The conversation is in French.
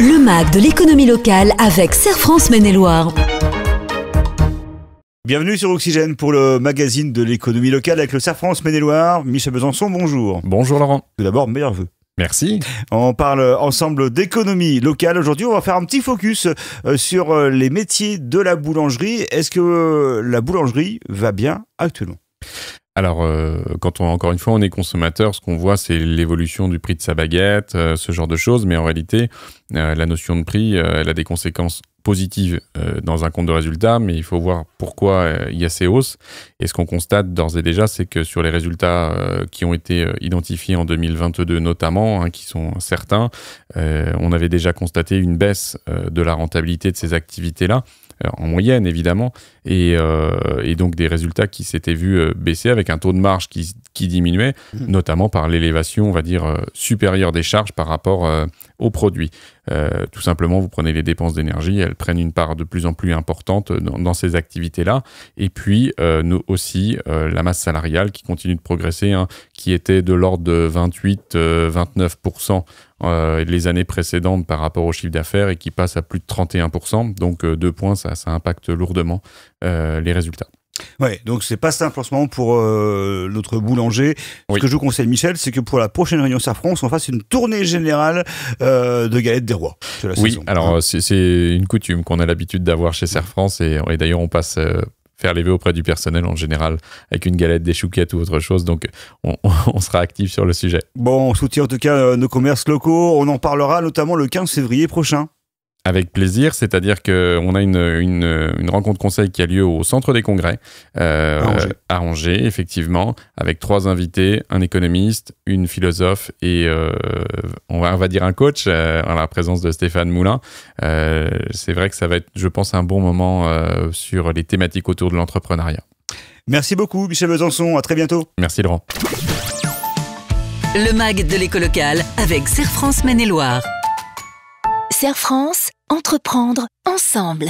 Le MAG de l'économie locale avec Serre France Maine-et-Loire. Bienvenue sur Oxygène pour le magazine de l'économie locale avec le Serre France Maine-et-Loire. Michel Besançon, bonjour. Bonjour Laurent. Tout d'abord, meilleurs vœux. Merci. On parle ensemble d'économie locale. Aujourd'hui, on va faire un petit focus sur les métiers de la boulangerie. Est-ce que la boulangerie va bien actuellement ? Alors, encore une fois, on est consommateur, ce qu'on voit, c'est l'évolution du prix de sa baguette, ce genre de choses. Mais en réalité, la notion de prix, elle a des conséquences positives dans un compte de résultats, mais il faut voir pourquoi il y a ces hausses. Et ce qu'on constate d'ores et déjà, c'est que sur les résultats qui ont été identifiés en 2022 notamment, qui sont certains, on avait déjà constaté une baisse de la rentabilité de ces activités-là, en moyenne évidemment, et donc des résultats qui s'étaient vus baisser avec un taux de marge qui diminuait, notamment par l'élévation, on va dire, supérieure des charges par rapport aux produits. Tout simplement, vous prenez les dépenses d'énergie, elles prennent une part de plus en plus importante dans ces activités-là. Et puis, nous aussi, la masse salariale qui continue de progresser, qui était de l'ordre de 28-29% les années précédentes par rapport au chiffre d'affaires et qui passe à plus de 31%. Donc, 2 points, ça impacte lourdement les résultats. Ouais, donc c'est pas simple en ce moment pour notre boulanger. Ce que je vous conseille, Michel, c'est que pour la prochaine réunion Serre France, on fasse une tournée générale de galettes des rois. Oui, alors c'est une coutume qu'on a l'habitude d'avoir chez Serre France et d'ailleurs on passe faire les vœux auprès du personnel en général avec une galette, des chouquettes ou autre chose, donc on sera actif sur le sujet. Bon, on soutient en tout cas nos commerces locaux, on en parlera notamment le 15 février prochain. Avec plaisir, c'est-à-dire qu'on a une rencontre conseil qui a lieu au Centre des Congrès à Angers, effectivement, avec 3 invités, un économiste, une philosophe et on va dire un coach en la présence de Stéphane Moulin. C'est vrai que ça va être, je pense, un bon moment sur les thématiques autour de l'entrepreneuriat. Merci beaucoup, Michel Besançon. À très bientôt. Merci, Laurent. Le MAG de l'éco locale avec Serre France Maine-et-Loire. Serre France, entreprendre ensemble.